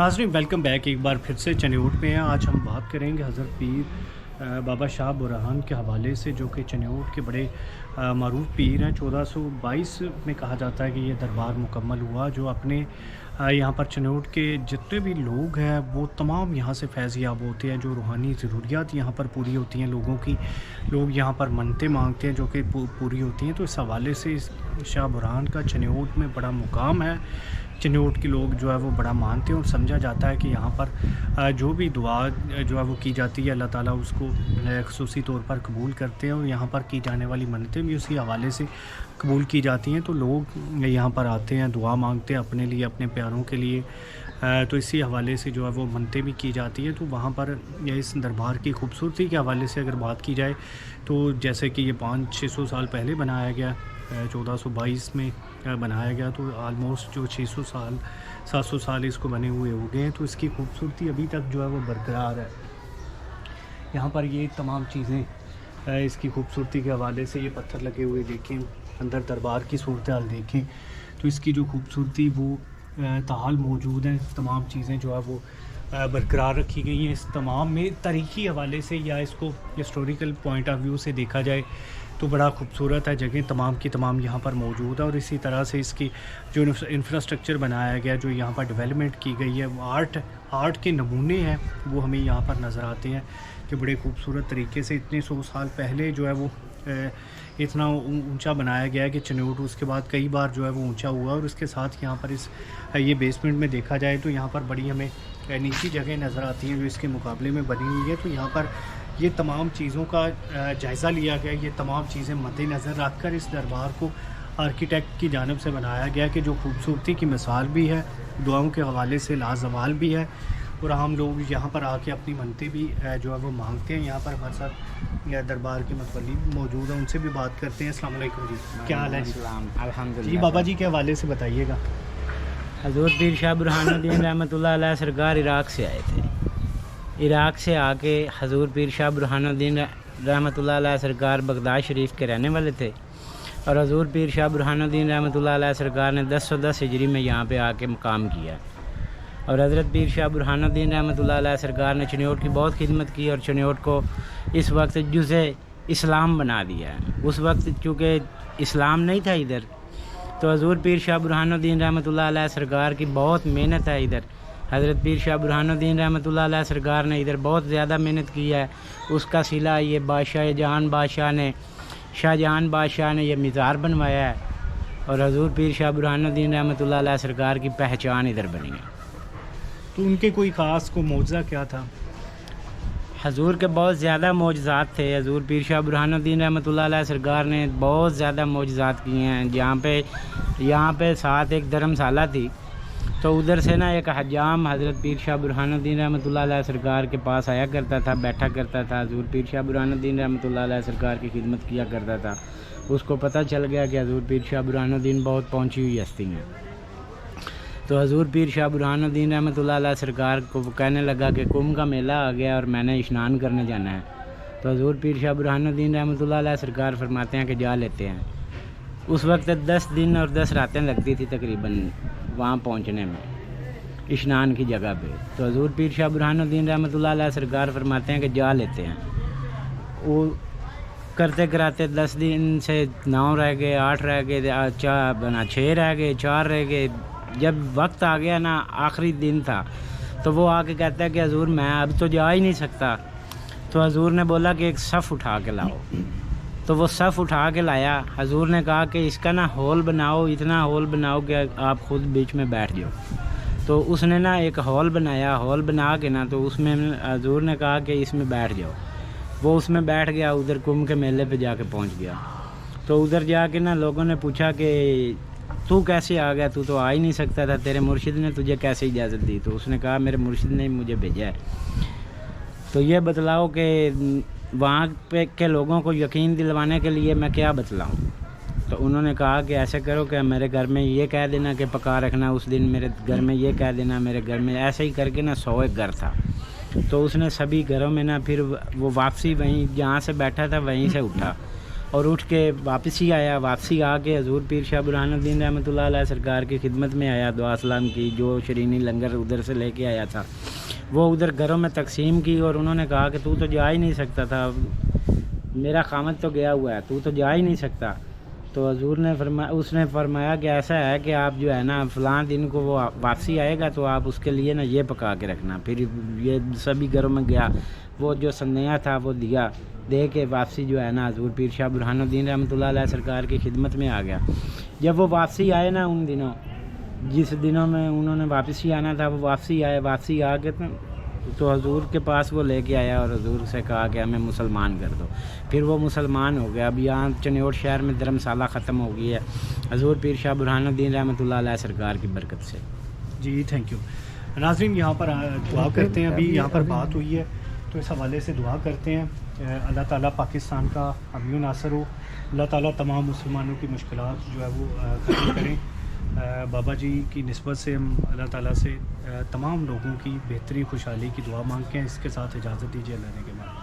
नाज़रीन welcome back. एक बार फिर से चन्योट में है। आज हम बात करेंगे हज़रत पीर बाबा शाह बुरहान के हवाले से, जो कि चन्योट के बड़े मरूफ पीर हैं। 1422 में कहा जाता है कि ये दरबार मुकम्मल हुआ, जो अपने यहाँ पर चन्योट के जितने भी लोग हैं वो तमाम यहाँ से फैज़ याब होते हैं। जो रूहानी ज़रूरियात यहाँ पर पूरी होती हैं लोगों की, लोग यहाँ पर मन्नतें मांगते हैं जो कि पूरी होती हैं। तो इस हवाले से इस शाह बुरहान का चन्योट में बड़ा मुकाम है। चन्योट के लोग जो है वो बड़ा मानते हैं और समझा जाता है कि यहाँ पर जो भी दुआ जो है वो की जाती है, अल्लाह ताला उसको ख़ुसूसी तौर पर कबूल करते हैं और यहाँ पर की जाने वाली मन्नतें भी उसी हवाले से कबूल की जाती हैं। तो लोग यहाँ पर आते हैं, दुआ मांगते हैं अपने लिए, अपने प्यारों के लिए। तो इसी हवाले से जो है वो मन्नतें भी की जाती हैं। तो वहाँ पर इस दरबार की खूबसूरती के हवाले से अगर बात की जाए तो जैसे कि ये 500-600 साल पहले बनाया गया, 1422 में बनाया गया, तो आलमोस्ट जो 600 साल 700 साल इसको बने हुए हो गए हैं। तो इसकी खूबसूरती अभी तक जो है वो बरकरार है। यहाँ पर ये तमाम चीज़ें इसकी खूबसूरती के हवाले से, ये पत्थर लगे हुए देखें, अंदर दरबार की सूरत हाल देखें, तो इसकी जो खूबसूरती वो ताहाल मौजूद है। तमाम चीज़ें जो है वो बरकरार रखी गई हैं। इस तमाम में तारीख़ी हवाले से या इसको हिस्टोरिकल पॉइंट ऑफ व्यू से देखा जाए तो बड़ा खूबसूरत है। जगह तमाम की तमाम यहाँ पर मौजूद है और इसी तरह से इसकी जो इंफ्रास्ट्रक्चर बनाया गया, जो यहाँ पर डेवलपमेंट की गई है, वो आर्ट के नमूने हैं वो हमें यहाँ पर नज़र आते हैं कि बड़े खूबसूरत तरीके से इतने 100 साल पहले जो है वो इतना ऊंचा बनाया गया है कि चन्योट उसके बाद कई बार जो है वो ऊंचा हुआ। और उसके साथ यहाँ पर ये बेसमेंट में देखा जाए तो यहाँ पर बड़ी हमें नीची जगह नज़र आती हैं जो इसके मुकाबले में बनी हुई है। तो यहाँ पर ये तमाम चीज़ों का जायज़ा लिया गया। ये तमाम चीज़ें मद्देनज़र रख कर इस दरबार को आर्किटेक्ट की जानिब से बनाया गया कि जो खूबसूरती की मिसाल भी है, दुआओं के हवाले से लाजवाल भी है। और हम लोग यहाँ पर आके अपनी मन्नतें भी जो है वो मांगते हैं। यहाँ पर हमारे साथ दरबार के मतवली मौजूद हैं, उनसे भी बात करते हैं। अस्सलाम वालेकुम जी, क्या हाल है जी? अल्हम्दुलिल्लाह। जी बाबा जी के हवाले से बताइएगा। हज़रत पीर शाह बुरहानुद्दीन रहमतुल्लाह अलैह सरकार इराक़ से आए थे। इराक़ से आके हज़ूर पीर शाह बुरहानुद्दीन रहमतुल्लाह अलैह सरकार बगदाद शरीफ के रहने वाले थे और हज़ूर पीर शाह बुरहानुद्दीन रहमतुल्लाह अलैह सरकार ने 1010 हिजरी में यहाँ पे आके मकाम किया। और हज़रत पीर शाह बुरहानुद्दीन रहमतुल्लाह अलैह सरकार ने चन्योट की बहुत खिदमत की और चन्योट को इस वक्त जुज़े इस्लाम बना दिया है। उस वक्त चूँकि इस्लाम नहीं था इधर, तो हज़ूर पीर शाह बुरहानुद्दीन रहमतुल्लाह अलैह सरकार की बहुत मेहनत है इधर। हज़रत पीर शाह बुरहानुद्दीन रहमतुल्लाह अलैह सरकार ने इधर बहुत ज़्यादा मेहनत की है। उसका सिला ये शाहजहान बादशाह ने ये मज़ार बनवाया है और हज़ूर पीर शाह बुरहानुद्दीन रहमतुल्लाह अलैह सरकार की पहचान इधर बनी है। तो उनके कोई ख़ास को मौजज़ा क्या था? हजूर के बहुत ज़्यादा मौजज़ात थे। हज़ूर पीर शाह बुरहानुद्दीन रहमतुल्लाह अलैह सरकार ने बहुत ज़्यादा मौजज़ात किए हैं। यहाँ पे साथ एक धर्मशाला थी, तो उधर से ना एक हजाम हज़रत पीर शाह बुरहानुद्दीन रहमतुल्लाह अलैह सरकार के पास आया करता था, बैठा करता था। हज़ूर पीर शाह बुरहानुद्दीन रहमतुल्लाह अलैह सरकार की खिदमत किया करता था। उसको पता चल गया कि हज़ूर पीर शाह बुरहानुद्दीन बहुत पहुँची हुई हस्ती हैं, तो हज़ूर पीर शाह बुरहानुद्दीन रहमतुल्लाह अलैह सरकार को कहने लगा कि कुंभ का मेला आ गया और मैंने स्नान करने जाना है। तो हज़ूर पीर शाह बुरहानुद्दीन रहमतुल्लाह अलैह सरकार फरमाते हैं कि जा लेते हैं। उस वक्त 10 दिन और 10 रातें लगती थी तकरीबन वहाँ पहुँचने में, स्नान की जगह पे। तो हज़ूर पीर शाह बुरहानुद्दीन रहमतुल्लाह अलैह सरकार फरमाते हैं कि जा लेते हैं। वो करते कराते 10 दिन से 9 रह गए, 8 रह गए, 6 रह गए, 4 रह गए। जब वक्त आ गया ना, आखिरी दिन था, तो वो आके कहता है कि हज़ूर मैं अब तो जा ही नहीं सकता। तो हज़ूर ने बोला कि एक सफ़ उठा के लाओ। तो वो सफ़ उठा के लाया। हज़ूर ने कहा कि इसका ना हॉल बनाओ, इतना हॉल बनाओ कि आप ख़ुद बीच में बैठ जाओ। तो उसने ना एक हॉल बनाया। हॉल बना के ना तो उसमें हज़ूर ने कहा कि इसमें बैठ जाओ। वो उसमें बैठ गया, उधर कुंभ के मेले पे जाके पहुंच गया। तो उधर जाके ना लोगों ने पूछा कि तू कैसे आ गया, तू तो आ ही नहीं सकता था, तेरे मुर्शिद ने तुझे कैसे इजाज़त दी? तो उसने कहा मेरे मुर्शिद ने मुझे भेजा है। तो ये बतलाओ कि वहाँ पे के लोगों को यकीन दिलवाने के लिए मैं क्या बतलाऊँ? तो उन्होंने कहा कि ऐसे करो कि मेरे घर में ये कह देना कि पका रखना, उस दिन मेरे घर में ये कह देना, मेरे घर में। ऐसे ही करके ना 100 एक घर था। तो उसने सभी घरों में ना फिर वो वापसी वहीं जहाँ से बैठा था वहीं से उठा اور اٹھ کے واپس ہی آیا. واپسی آ کے حضور پیر شاہ برہان الدین رحمۃ اللہ علیہ سرکار کی خدمت میں آیا, دعا سلام کی. جو شرینی لنگر ادھر سے لے کے آیا تھا وہ ادھر گھروں میں تقسیم کی, اور انہوں نے کہا کہ تو جا ہی نہیں سکتا تھا, میرا خامد تو گیا ہوا ہے, تو جا ہی نہیں سکتا. تو حضور نے فرمایا کہ ایسا ہے کہ آپ جو ہے نا فلاں دن کو وہ واپسی آئے گا تو آپ اس کے لیے نا یہ پکا کے رکھنا. پھر یہ سبھی گھروں میں گیا, وہ جو سنیا تھا وہ دیا, دے کے واپسی جو ہے نا حضور پیر شاہ برہان الدین رحمۃ اللہ علیہ سرکار کی خدمت میں آ گیا. جب وہ واپسی آئے نا ان دنوں, جس دنوں میں انہوں نے واپسی آنا تھا وہ واپسی آئے. واپسی آ کے تو حضور کے پاس وہ لے کے آیا اور حضور سے کہا کہ ہمیں مسلمان کر دو. پھر وہ مسلمان ہو گیا. اب یہاں چنیوٹ شہر میں دھرمشالہ ختم ہو گئی ہے حضور پیر شاہ برہان الدین رحمۃ اللہ علیہ سرکار کی برکت سے. جی تھینک یو. ناظرین یہاں پر دعا کرتے ہیں, ابھی یہاں پر بات ہوئی ہے تو اس حوالے سے دعا کرتے ہیں. اللہ تعالیٰ پاکستان کا حامی و ناصر ہو, اللہ تعالیٰ تمام مسلمانوں کی مشکلات جو ہے وہ ختم کریں. بابا جی کی نسبت سے ہم اللہ تعالیٰ سے تمام لوگوں کی بہتری خوشحالی کی دعا مانگتے ہیں. اس کے ساتھ اجازت دیجیے اللہ نے کے بعد.